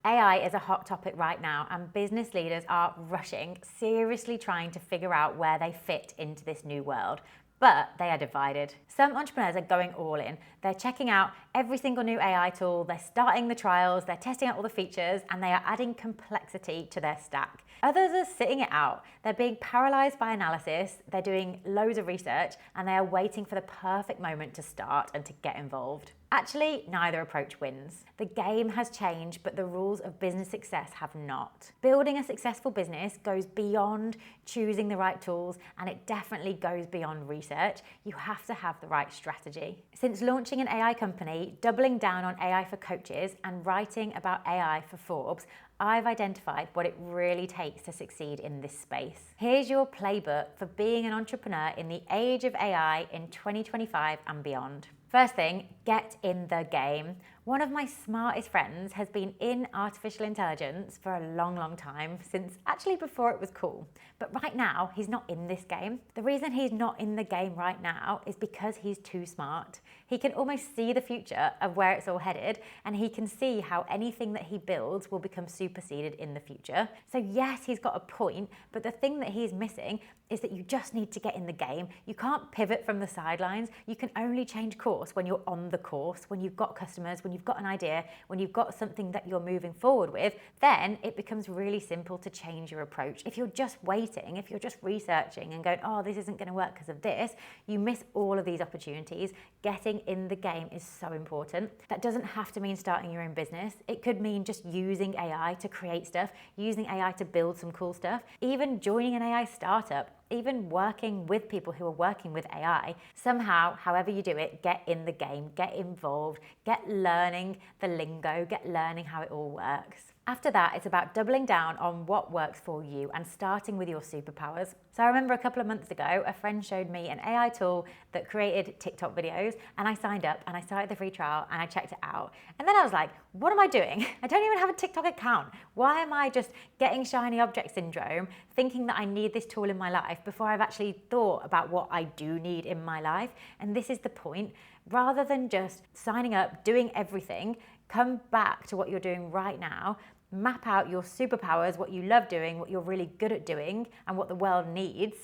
AI is a hot topic right now, and business leaders are rushing, seriously trying to figure out where they fit into this new world. But they are divided. Some entrepreneurs are going all in. They're checking out every single new AI tool, they're starting the trials, they're testing out all the features, and they are adding complexity to their stack. Others are sitting it out. They're being paralyzed by analysis, they're doing loads of research, and they are waiting for the perfect moment to start and to get involved. Actually, neither approach wins. The game has changed, but the rules of business success have not. Building a successful business goes beyond choosing the right tools, and it definitely goes beyond research. You have to have the right strategy. Since launching an AI company, doubling down on AI for coaches, and writing about AI for Forbes, I've identified what it really takes to succeed in this space. Here's your playbook for being an entrepreneur in the age of AI in 2025 and beyond. First thing, get in the game. One of my smartest friends has been in artificial intelligence for a long, long time, since actually before it was cool. But right now, he's not in this game. The reason he's not in the game right now is because he's too smart. He can almost see the future of where it's all headed, and he can see how anything that he builds will become superseded in the future. So yes, he's got a point, but the thing that he's missing is that you just need to get in the game. You can't pivot from the sidelines. You can only change course when you're on the course, when you've got customers, when you've got an idea, when you've got something that you're moving forward with. Then it becomes really simple to change your approach. If you're just waiting, if you're just researching and going, oh, this isn't gonna work because of this, you miss all of these opportunities. Getting in the game is so important. That doesn't have to mean starting your own business. It could mean just using AI to create stuff, using AI to build some cool stuff, even joining an AI startup, even working with people who are working with AI. Somehow, however you do it, get in the game, get involved, get learning the lingo, get learning how it all works. After that, it's about doubling down on what works for you and starting with your superpowers. So I remember a couple of months ago, a friend showed me an AI tool that created TikTok videos, and I signed up and I started the free trial and I checked it out. And then I was like, what am I doing? I don't even have a TikTok account. Why am I just getting shiny object syndrome, thinking that I need this tool in my life before I've actually thought about what I do need in my life? And this is the point. Rather than just signing up, doing everything, come back to what you're doing right now, map out your superpowers, what you love doing, what you're really good at doing, and what the world needs,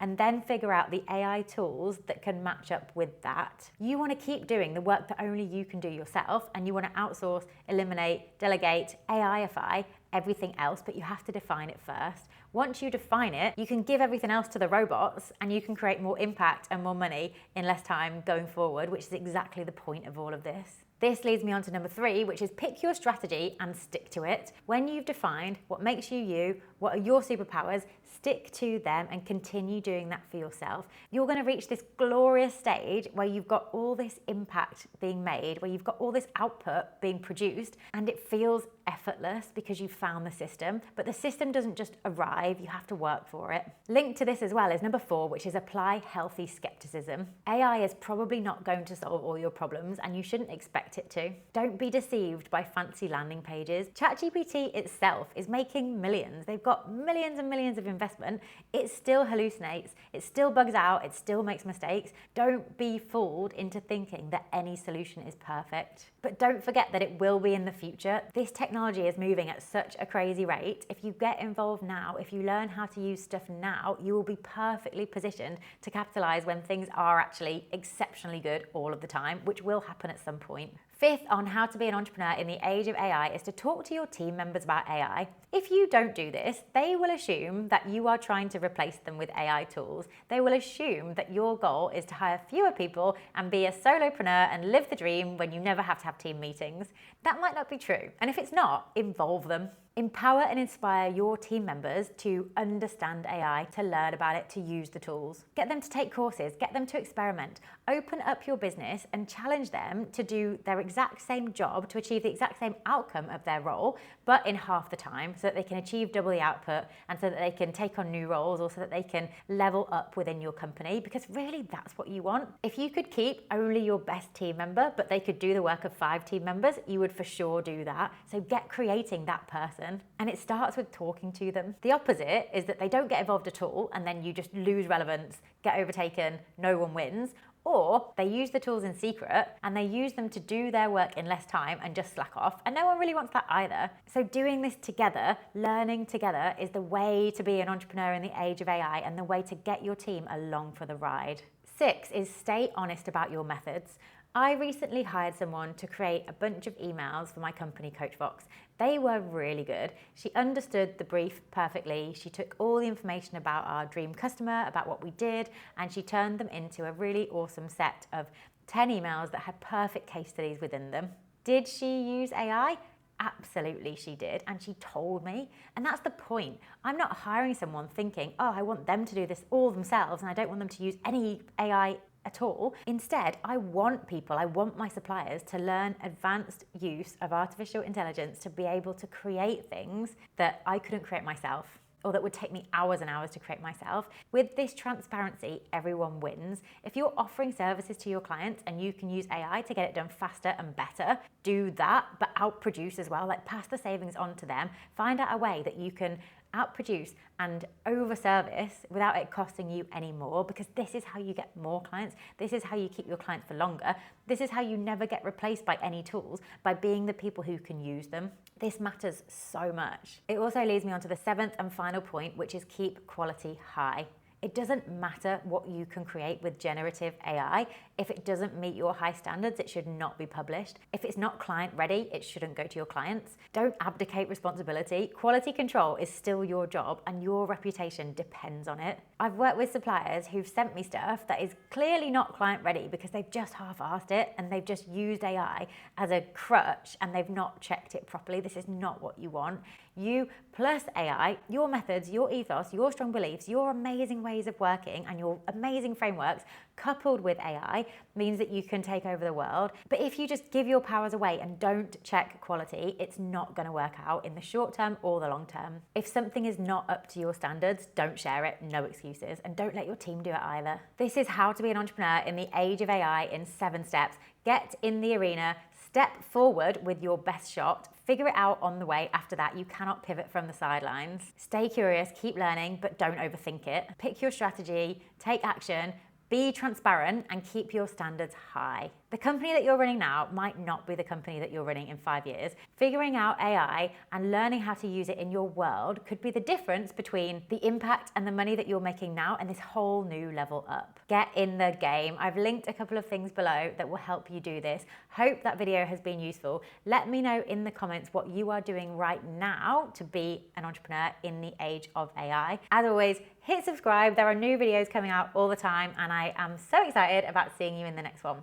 and then figure out the AI tools that can match up with that. You want to keep doing the work that only you can do yourself, and you want to outsource, eliminate, delegate, AIify everything else, but you have to define it first. Once you define it, you can give everything else to the robots, and you can create more impact and more money in less time going forward, which is exactly the point of all of this. This leads me on to number 3, which is pick your strategy and stick to it. When you've defined what makes you you, what are your superpowers, stick to them and continue doing that for yourself. You're going to reach this glorious stage where you've got all this impact being made, where you've got all this output being produced, and it feels effortless because you've found the system. But the system doesn't just arrive, you have to work for it. Linked to this as well is number 4, which is apply healthy skepticism. AI is probably not going to solve all your problems, and you shouldn't expect it to. Don't be deceived by fancy landing pages. ChatGPT itself is making millions. They've got millions and millions of investment. It still hallucinates, it still bugs out, it still makes mistakes. Don't be fooled into thinking that any solution is perfect. But don't forget that it will be in the future. This technology is moving at such a crazy rate. If you get involved now, if you learn how to use stuff now, you will be perfectly positioned to capitalize when things are actually exceptionally good all of the time, which will happen at some point. 5th on how to be an entrepreneur in the age of AI is to talk to your team members about AI. If you don't do this, they will assume that you are trying to replace them with AI tools. They will assume that your goal is to hire fewer people and be a solopreneur and live the dream when you never have to have team meetings. That might not be true. And if it's not, involve them. Empower and inspire your team members to understand AI, to learn about it, to use the tools. Get them to take courses, get them to experiment. Open up your business and challenge them to do their exact same job to achieve the exact same outcome of their role, but in half the time, so that they can achieve double the output, and so that they can take on new roles, or so that they can level up within your company, because really that's what you want. If you could keep only your best team member, but they could do the work of 5 team members, you would for sure do that. So get creating that person. And it starts with talking to them. The opposite is that they don't get involved at all, and then you just lose relevance, get overtaken, no one wins. or they use the tools in secret and they use them to do their work in less time and just slack off, and no one really wants that either. So doing this together, learning together, is the way to be an entrepreneur in the age of AI and the way to get your team along for the ride. 6 is stay honest about your methods. I recently hired someone to create a bunch of emails for my company, CoachVox. They were really good. She understood the brief perfectly. She took all the information about our dream customer, about what we did, and she turned them into a really awesome set of 10 emails that had perfect case studies within them. Did she use AI? Absolutely she did, and she told me. And that's the point. I'm not hiring someone thinking, oh, I want them to do this all themselves and I don't want them to use any AI at all. Instead, I want my suppliers to learn advanced use of artificial intelligence to be able to create things that I couldn't create myself, or that would take me hours and hours to create myself. With this transparency, everyone wins. If you're offering services to your clients and you can use AI to get it done faster and better, do that, but outproduce as well. Like, pass the savings on to them. Find out a way that you can outproduce and over-service without it costing you any more, because this is how you get more clients. This is how you keep your clients for longer. This is how you never get replaced by any tools, by being the people who can use them. This matters so much. It also leads me on to the 7th and final point, which is keep quality high. It doesn't matter what you can create with generative AI. If it doesn't meet your high standards, it should not be published. If it's not client ready, it shouldn't go to your clients. Don't abdicate responsibility. Quality control is still your job and your reputation depends on it. I've worked with suppliers who've sent me stuff that is clearly not client ready because they've just half-assed it and they've just used AI as a crutch and they've not checked it properly. This is not what you want. You plus AI, your methods, your ethos, your strong beliefs, your amazing ways of working and your amazing frameworks coupled with AI means that you can take over the world. But if you just give your powers away and don't check quality, it's not going to work out in the short term or the long term. If something is not up to your standards, don't share it, no excuses, and don't let your team do it either. This is how to be an entrepreneur in the age of AI in 7 steps. Get in the arena, step forward with your best shot, figure it out on the way. After that, you cannot pivot from the sidelines. Stay curious, keep learning, but don't overthink it. Pick your strategy, take action, be transparent, and keep your standards high. The company that you're running now might not be the company that you're running in 5 years. Figuring out AI and learning how to use it in your world could be the difference between the impact and the money that you're making now and this whole new level up. Get in the game. I've linked a couple of things below that will help you do this. Hope that video has been useful. Let me know in the comments what you are doing right now to be an entrepreneur in the age of AI. As always, hit subscribe. There are new videos coming out all the time and I am so excited about seeing you in the next one.